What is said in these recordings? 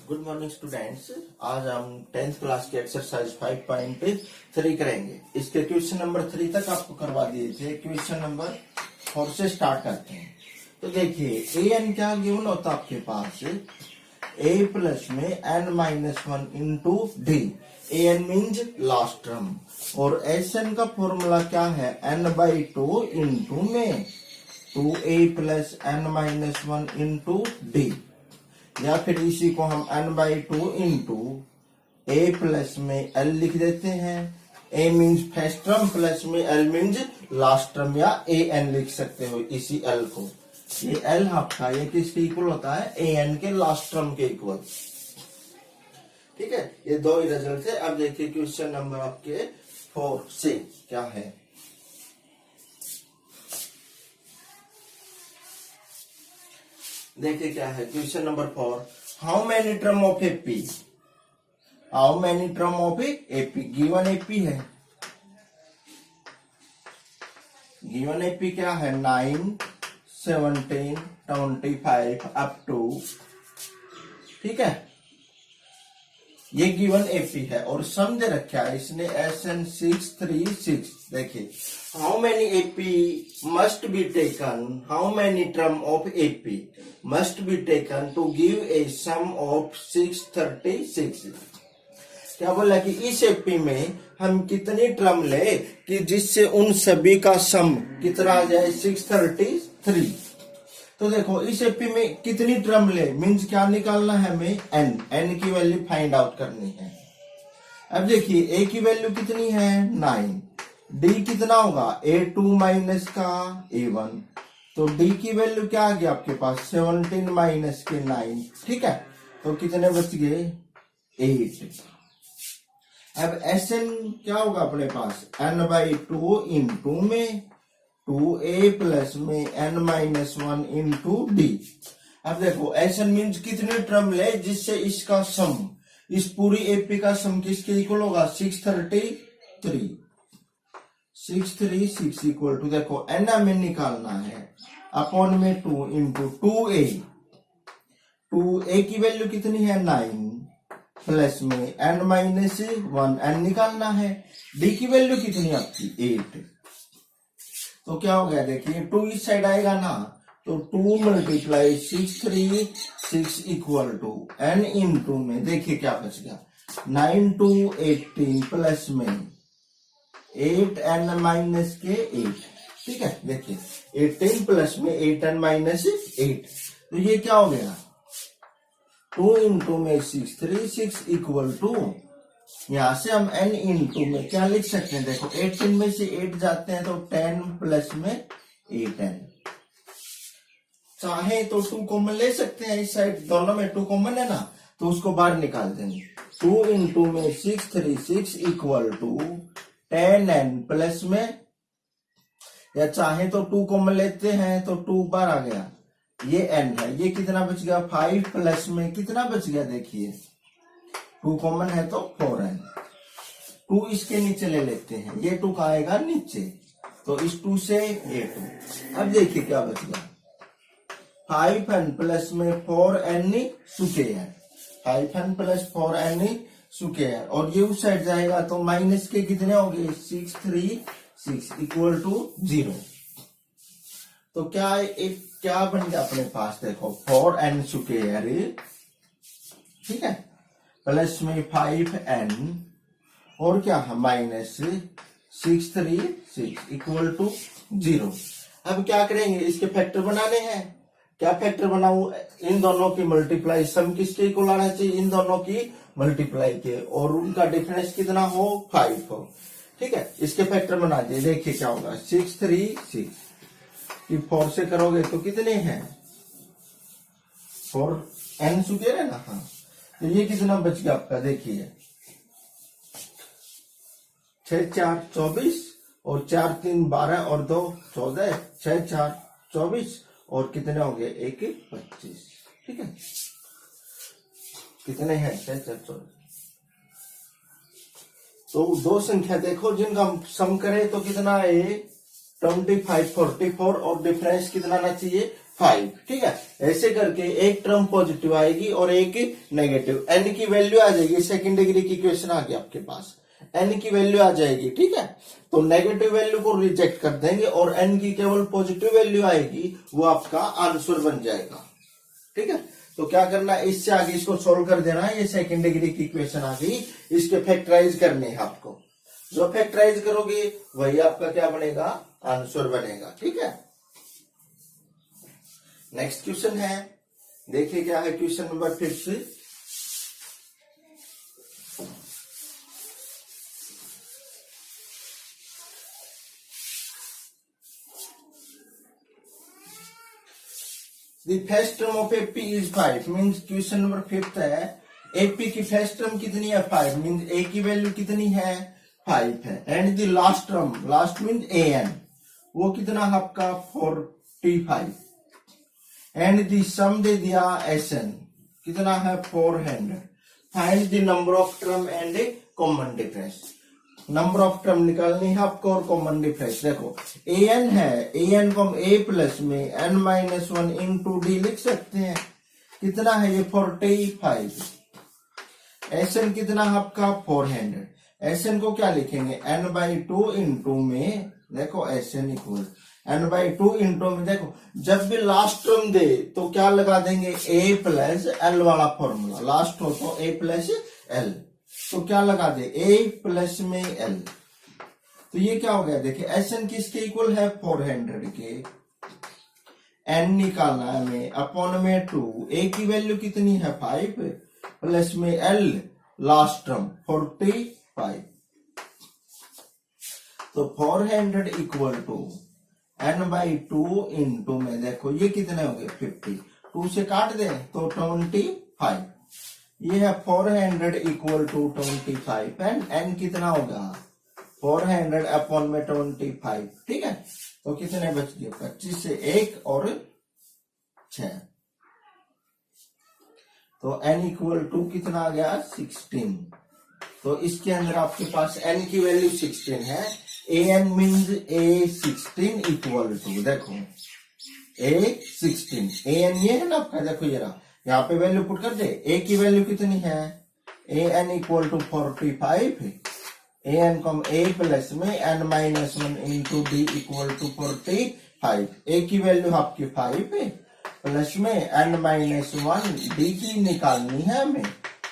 Good morning students. आज हम 10th class के एक्सरसाइज 5.3 करेंगे। इसके क्वेश्चन नंबर 3 तक आपको करवा दिए थे। क्वेश्चन नंबर 4 से स्टार्ट करते हैं। तो देखिए ए एन क्या गिवन होता है आपके पास, ए प्लस में N minus one into D. A N means last term और एस एन का फॉर्मूला क्या है, एन बाई टू इंटू में 2a plus N minus one into D, या फिर इसी को हम n by two into A plus में l लिख देते हैं। a means first term plus में l मीन्स लास्ट टर्म, या ए एन लिख सकते हो इसी l को। ये l आपका ये किसके इक्वल होता है, ए एन के लास्ट टर्म के इक्वल। ठीक है, ये दो ही रिजल्ट है। अब देखिए क्वेश्चन नंबर आपके 4 से क्या है। देखिए क्या है question number 4। How many term of AP, how many term of AP, given AP है, गिवन एपी क्या है 9, 17, 25 अप टू, ठीक है, ये गिवन एपी है और सम दे रखा है इसने SN 636। देखिए how many AP must be taken, how many term of AP must be taken to give a sum of 636। क्या बोला कि इस एपी में हम कितनी टर्म ले कि जिससे उन सभी का सम कितना आ जाए 633। तो देखो इस एपी में कितनी टर्म ले मीन्स क्या निकालना है हमें, एन की वैल्यू फाइंड आउट करनी है। अब देखिए ए की वैल्यू कितनी है 9, डी कितना होगा A2 माइनस का A1, तो डी की वैल्यू क्या आ गया आपके पास 17 माइनस के 9, ठीक है, तो कितने बच गए 8। अब SN क्या होगा अपने पास n बाई टू इंटू में 2a प्लस में n minus one into D. अब देखो SN मीन्स कितने टर्म ले जिससे इसका सम, इस पूरी एपी का सम किसके इक्वल होगा 633। 636 इक्वल टू, देखो n हमें निकालना है अपॉन में 2 इंटू 2a, 2a की वैल्यू कितनी है 9 प्लस में n माइनस वन, n निकालना है, d की वैल्यू कितनी आपकी 8। तो क्या हो गया देखिए 2 इस साइड आएगा ना, तो 2 multiply 636 equal to n into में देखिए क्या बच गया 9 to 18 प्लस में 8n माइनस के 8, ठीक है। देखिए 18 प्लस में 8n माइनस 8, तो ये क्या हो गया 2 इंटू में 636 इक्वल टू, यहां से हम n इंटू में क्या लिख सकते हैं, देखो 18 में से 8 जाते हैं तो 10 प्लस में 8n, चाहे तो 2 कॉमन ले सकते हैं, इस साइड दोनों में 2 कॉमन है ना, तो उसको बाहर निकाल देंगे। 2 इंटू में 636 इक्वल टू 10n प्लस में, या चाहे तो 2 कॉमन लेते हैं तो 2 बार आ गया, ये n है, ये कितना बच गया 5 प्लस में कितना बच गया, देखिए 2 कॉमन है तो 4n, 2 इसके नीचे ले लेते हैं, ये 2 का आएगा नीचे, तो इस 2 से ये 2। अब देखिए क्या बच गया 5n प्लस में 4n square, 5n plus 4n square, और ये उस साइड जाएगा तो माइनस के कितने हो गए 636 इक्वल टू 0। तो क्या बन गया अपने पास, देखो 4n स्क्वायर, ठीक है, प्लस में 5n और क्या है माइनस 636 इक्वल टू 0। अब क्या करेंगे, इसके फैक्टर बनाने हैं। क्या फैक्टर बनाऊं, इन दोनों की मल्टीप्लाई, सम किसके इक्वल आना चाहिए, इन दोनों की मल्टीप्लाई के, और उनका डिफरेंस कितना हो 5 हो, ठीक है। इसके फैक्टर बना दिए, देखिए क्या होगा 636 कि 4 से करोगे तो कितने हैं 4n स्क्वायर है ना, हाँ, तो ये कितना बच गया आपका, देखिए 6 4 24 और 4 3 12 और 2 14, 6 4 24 और कितने हो गए 1 25, ठीक है, कितने हैं 6 4 24। तो दो संख्या देखो जिनका हम सम करें तो कितना है 25 44 और डिफरेंस कितना आना चाहिए 5, ठीक है। ऐसे करके एक टर्म पॉजिटिव आएगी और एक नेगेटिव, एन की वैल्यू आ जाएगी, सेकंड डिग्री की इक्वेशन आ गई आपके पास, एन की वैल्यू आ जाएगी, ठीक है। तो नेगेटिव वैल्यू को रिजेक्ट कर देंगे और एन की केवल पॉजिटिव वैल्यू आएगी, वो आपका आंसर बन जाएगा, ठीक है। तो क्या करना है, इससे आगे इसको सोल्व कर देना है, ये सेकंड डिग्री की इक्वेशन आ गई, इसके फैक्टराइज करने हैं आपको, जो फैक्टराइज करोगे वही आपका क्या बनेगा, आंसर बनेगा, ठीक है। नेक्स्ट क्वेश्चन है, देखिए क्या है question number 5। The first term of AP is 5, means question number 5 है, AP की फर्स्ट टर्म कितनी है 5, मीन्स A की वैल्यू कितनी है 5 है, and the last term, last means AN, वो कितना है आपका 45, एंड द सम दे दिया SN कितना है 400, find the number of term and common difference, number of term निकालनी है आपको और कॉमन डिफरेंस। देखो an है, an को हम a प्लस में n-1 इंटू डी लिख सकते हैं, कितना है ये 45, sn कितना है आपका 400, sn को क्या लिखेंगे n/2 इंटू में, देखो sn इक्वल n/2 इंटू में, देखो जब भी लास्ट टर्म दे तो क्या लगा देंगे a प्लस l वाला फॉर्मूला, लास्ट हो तो a प्लस l, तो क्या लगा दे a प्लस में l, तो ये क्या हो गया, देखिए SN किसके इक्वल है 400 के, n निकालना है हमें अपॉन में 2, a की वैल्यू कितनी है 5 प्लस में l लास्ट टर्म 45, तो 400 इक्वल टू n/2 इंटू में, देखो ये कितने हो गए 50, 2 से काट दें तो 25, ये है 400 इक्वल टू 25 एंड n कितना होगा 400 अपॉन में 25, ठीक है। तो कितने बच गए 25 से 1 और 6, तो n इक्वल टू कितना आ गया 16, तो इसके अंदर आपके पास n की वैल्यू 16 है, an means a16 equal to, देखो a16, an ये है ना आपका, देखो ये रहा, यहाँ पे वैल्यू पुट कर दे, a की वैल्यू कितनी है an इक्वल टू 45, an को हम a प्लस में n-1 into d equal to 45, a की वैल्यू आपकी 5 प्लस में n-1 डी की निकालनी है हमें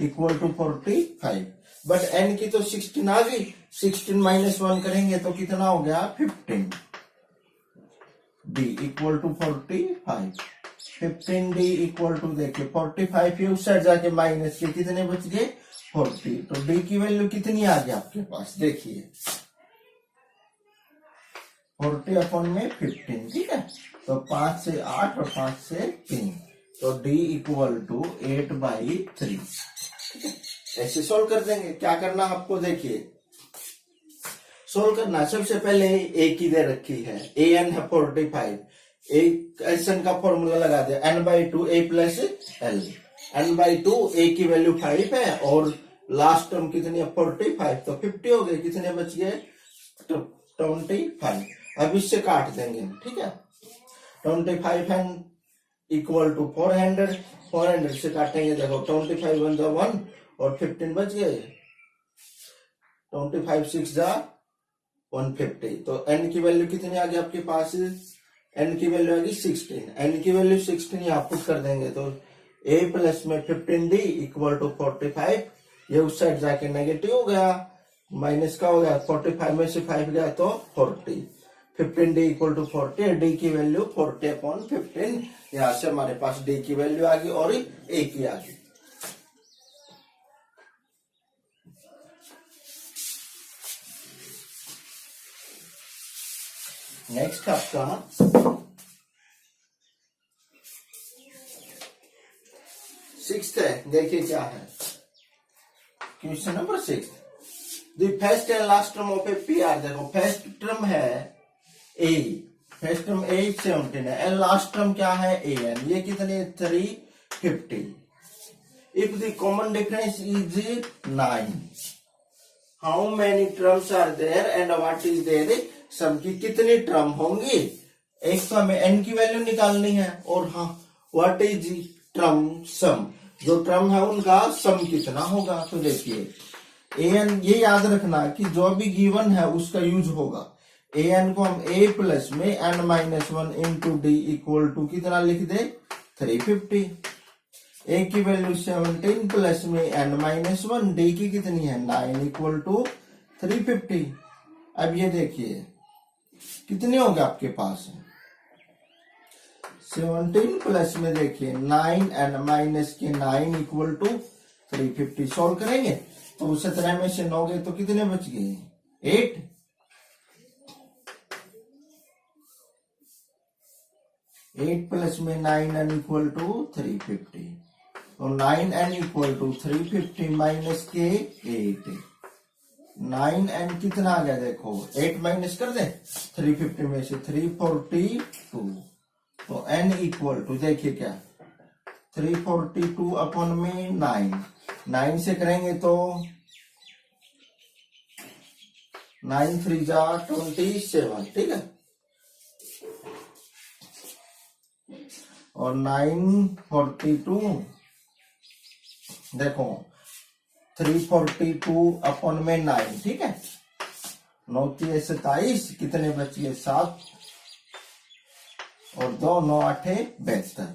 इक्वल टू 45, बट n की तो 16 आ गई, 16 - 1 करेंगे तो कितना हो गया 15, d equal to 45, 15d equal to, देखिए 45 उस साइड जाके माइनस के कितने बच गए 40, तो d की वैल्यू कितनी आ गई आपके पास, देखिए 40 अपॉन में 15, ठीक है। तो 5 से 8 और 5 से 3, तो d इक्वल टू 8/3, ठीक है। ऐसे सोल्व कर देंगे, क्या करना आपको, देखिए सोल्व करना, सबसे पहले a की दे रखी है, an है 45, एक SN का फॉर्मूला लगा दे n/2 a plus l, n/2 a की वैल्यू 5 है और लास्ट टर्म कितनी है 45, तो 50 हो गए, कितने बच गए 25, अब इससे काट देंगे, ठीक है। 25 एंड इक्वल टू 400 से काटेंगे, देखो 25 1 जा 1 और 15 बच गए, 25 6 जा 150, तो n की वैल्यू कितनी आ गई आपके पास, n की वैल्यू आ गई 16, n की वैल्यू 16 यहाँ पुट कर देंगे, तो a प्लस में 15d इक्वल टू 45, ये उस साइड जाके नेगेटिव हो गया, माइनस का हो गया, 45 में से 5 गया तो 40, 15d इक्वल टू 40, d की वैल्यू 40/15, यहाँ से हमारे पास d की वैल्यू आ गई और a की आ गई। नेक्स्ट आपका सिक्स्थ है, देखिए क्या है question number 6, the first and last term of A P R, देखो फर्स्ट टर्म है a, फर्स्ट टर्म 817 है एंड लास्ट टर्म क्या है an, ये कितने 350, if the common difference is 9, how many terms are there and what is their sum, की कितनी term होंगी एक तो हमें एन की वैल्यू निकालनी है, और हाँ व्हाट इज ट्रम सम, जो ट्रम है उनका सम कितना होगा। तो देखिए एन, ये याद रखना कि जो भी गिवन है उसका यूज होगा। एन को हम ए प्लस में N minus one into d equal to कितना लिख दे 350। ए की वैल्यू 17 प्लस में एन माइनस वन, डी की कितनी है 9 इक्वल टू 350। अब ये देखिए कितने होंगे आपके पास 17 प्लस में देखिए 9 एन माइनस के 9 इक्वल टू 350। सॉल्व करेंगे तो 17 में से 9 गए तो कितने बच गए 8। 8 प्लस में 9 एन इक्वल टू 350, तो 9 एन इक्वल टू 350 माइनस के 8। 9 एन कितना आ गया देखो, 8 माइनस कर दे 350 में से 342, तो एन इक्वल टू देखिए क्या 342 अपॉन में 9 से करेंगे तो 9 3 जा 27, ठीक है। और 942 देखो 342 अपॉन में 9, ठीक है। 9 27 कितने बचिए 7, और 2 9 8 72।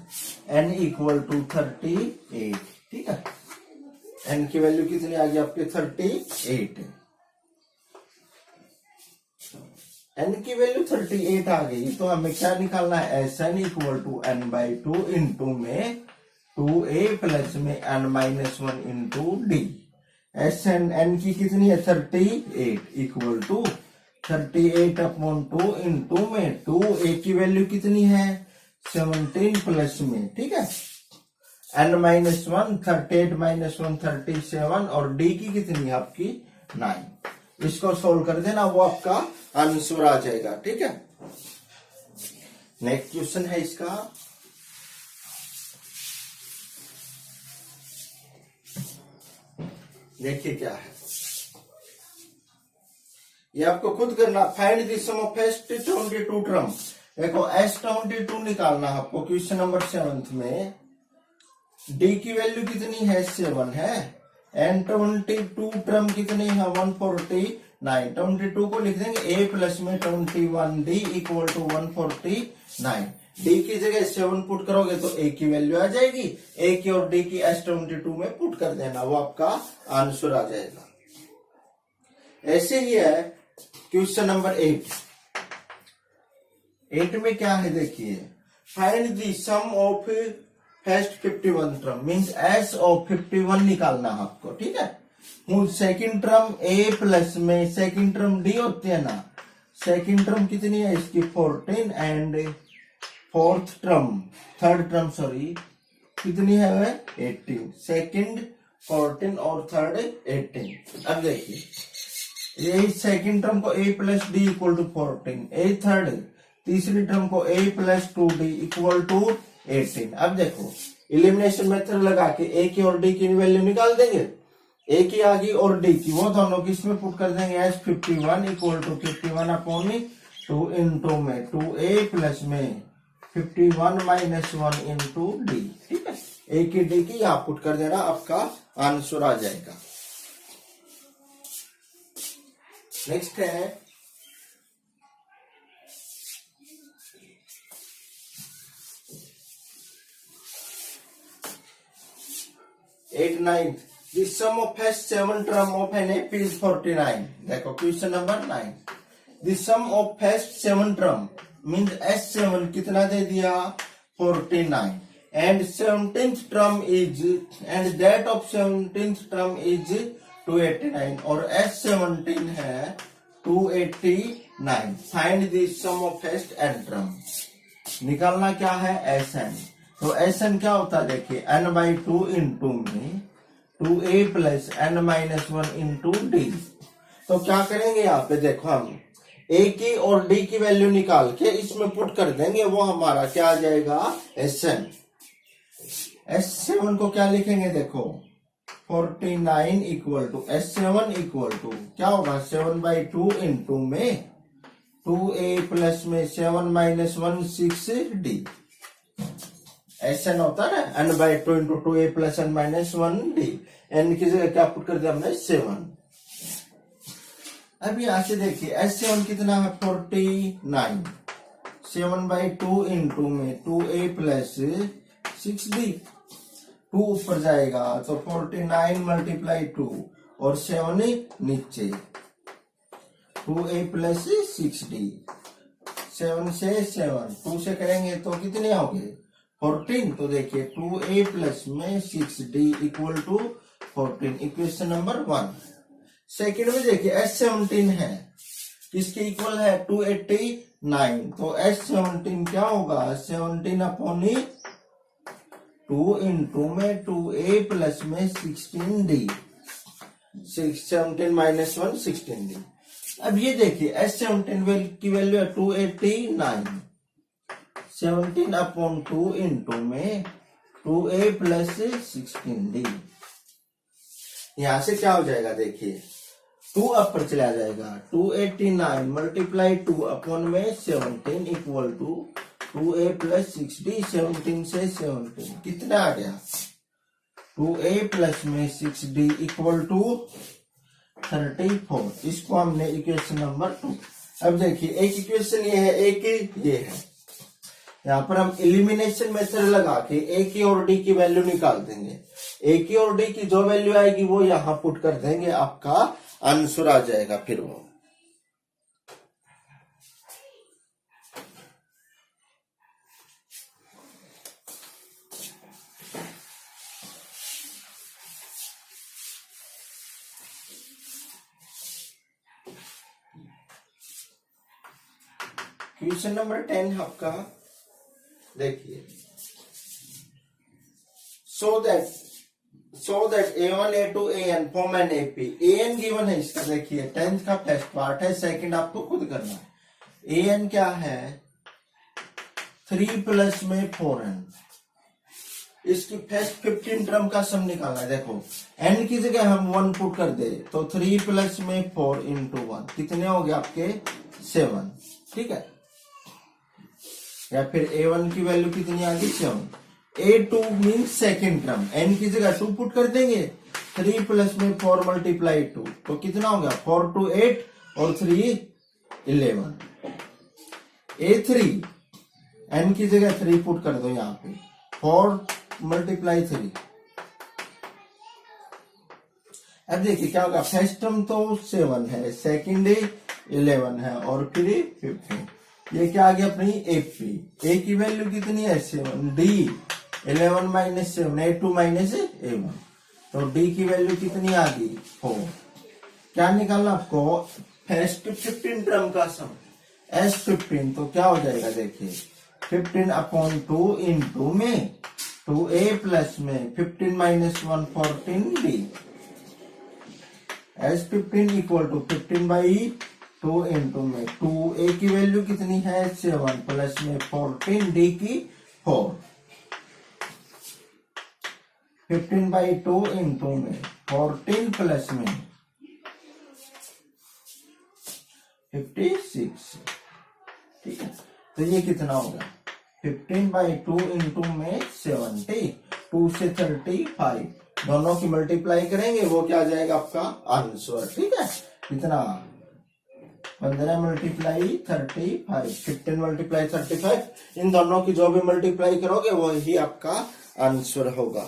एन इक्वल टू 38, ठीक है। एन की वैल्यू कितनी आ गई आपके 38। एन की वैल्यू 38 आ गई, तो हमें क्या निकालना है S n equal to n by 2 into में 2a प्लस में N minus 1 into d. S n n की कितनी है 38 इक्वल टू 38 अपॉन 2 इंटू में 2a की वैल्यू कितनी है 17 प्लस में, ठीक है, एन माइनस 1 38 माइनस 1 37, और डी की कितनी है आपकी 9। इसको सोल्व कर देना, वो आपका आंसर आ जाएगा, ठीक है। नेक्स्ट क्वेश्चन है इसका, देखिए क्या है, ये आपको खुद करना। Find the sum of S 22 term. देखो एस 22 निकालना है आपको क्वेश्चन नंबर 7 में। डी की वैल्यू कितनी है 7 है, एन 22 टर्म कितनी है 149। 22 को लिख देंगे ए प्लस में 21 डी इक्वल टू 149। डी की जगह 7 पुट करोगे तो ए की वैल्यू आ जाएगी, ए की और डी की एस 22 में पुट कर देना, वो आपका आंसर आ जाएगा। ऐसे ही है क्वेश्चन नंबर 8। 8 में क्या है देखिए, find the sum of first 51 term, means S of 51 निकालना है आपको, ठीक है। सेकंड टर्म ए प्लस में सेकंड टर्म डी होती है ना, सेकंड टर्म कितनी है इसकी 14, and fourth term third term sorry कितनी है वह 18। सेकंड 14 और थर्ड 18। अब देखिए ये सेकंड टर्म को a plus d equal to 14, a third तीसरी टर्म को a plus 2d equal to 18। अब देखो इलिमिनेशन मेथड लगा के a की और d की वैल्यू निकाल देंगे। a की आ गई और d की, वो दोनों किस में पुट कर देंगे S 51 equal to 51 upon 2 into में 2a प्लस में 51 माइनस 1 इंटू डी, ठीक है। ए की डी की यहां पुट कर देना, आपका आंसर आ जाएगा। नेक्स्ट है 8 9। The sum of first 7 term of an AP is 49। देखो question number 9। The sum of first 7 term means S7 कितना दे दिया 49, and 17th term is, and that of 17th term is 289, और S17 है 289। Find the sum of first n term। निकालना क्या है Sn। तो Sn क्या होता है देखिए n बाई 2 इंटू में 2a plus n minus 1 into D. तो क्या करेंगे यहाँ पे देखो हम a की और d की वैल्यू निकाल के इसमें पुट कर देंगे, वो हमारा क्या आ जाएगा Sn। S7 को क्या लिखेंगे देखो 49 equal to S7 equal to क्या होगा 7 बाई 2 इंटू में 2a प्लस में 7 माइनस 1 6d, एन होता है ना, n by 2 into 2a plus n minus 1d, n की जगह क्या पुट कर दिया हमने 7। अब यहां से देखिए S7 कितना है 49, 7 बाई 2 इंटू में 2a प्लस 6d, 2 ऊपर जाएगा तो 49 मल्टीप्लाई 2 और 7 नीचे, 2a प्लस 6d, 7 से 7 2 से करेंगे तो कितने होंगे 14। तो देखिए 2a प्लस में 6d equal to 14, equation number 1। Second में देखिए S17 है, किसके इक्वल है 289, तो S17 क्या होगा 17 अपॉन 2 इंटू में 2a प्लस में 16d, 17 माइनस 1 16d। अब ये देखिए S17 की वैल्यू है 289, 17 अपॉन 2 इंटू में 2a प्लस 16d, यहां से क्या हो जाएगा देखिए 2 अपर चला जाएगा, 289 मल्टीप्लाई 2 अपॉन में 17 equal to 2a plus 6d, 17 से 17 कितना आ गया 2a प्लस में 6d इक्वल टू 34, इसको हमने इक्वेशन नंबर 2। अब देखिए एक इक्वेशन ये है, एक ये है, यहाँ पर हम एलिमिनेशन मेथड लगा के ए की और डी की वैल्यू निकाल देंगे, ए की और डी की जो वैल्यू आएगी वो यहां पुट कर देंगे, आपका आंसर आ जाएगा फिर वो। क्वेश्चन नंबर 10 आपका देखिए, so that a1 a2 an form an ap, an given है इसका, देखिए 10th का फर्स्ट पार्ट है, सेकंड आपको खुद करना है। an क्या है 3 प्लस में 4n, इसकी फर्स्ट 15 टर्म का सम निकालना है। देखो n की जगह हम 1 पुट कर दे तो 3 प्लस में 4 इंटू 1 कितने हो गए आपके 7, ठीक है। या फिर a1 की वैल्यू कितनी आ गई 7, a2 mean second term, n की जगह 2 पुट कर देंगे, 3 प्लस में 4 मल्टीप्लाई 2 तो कितना हो गया 4 2 8 और 3 11, a3 n की जगह 3 पुट कर दो यहाँ पे, 4 मल्टीप्लाई 3। अब देखिए क्या होगा, फर्स्ट टर्म तो 7 है, सेकेंड 11 है और फिर 15, ये क्या आ गया अपनी AP, A की वैल्यू कितनी है 7, D 11 minus 7, A2 minus A1, तो D की वैल्यू कितनी आ गई 4। क्या निकालना आपको फर्स्ट 15 टर्म का सम S15, तो क्या हो जाएगा देखिए 15 अपॉन 2 इंटू में 2a प्लस में 15 minus 1 14d, S15 equal to 15 by 2 into में 2a की वैल्यू कितनी है 7 प्लस में 14 d की 4, 15 बाई 2 इंटू में 14 प्लस में 56, ठीक है। तो ये कितना होगा 15 बाई 2 इंटू में 70, 2 से 35 दोनों की मल्टीप्लाई करेंगे वो क्या आ जाएगा आपका आंसर, ठीक है। कितना 15 मल्टीप्लाई 35, 15 मल्टीप्लाई 35, इन दोनों की जो भी मल्टीप्लाई करोगे वो ही आपका आंसर होगा।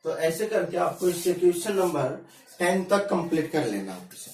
तो ऐसे करके आपको इससे क्वेश्चन नंबर 10 तक कंप्लीट कर लेना आपसे।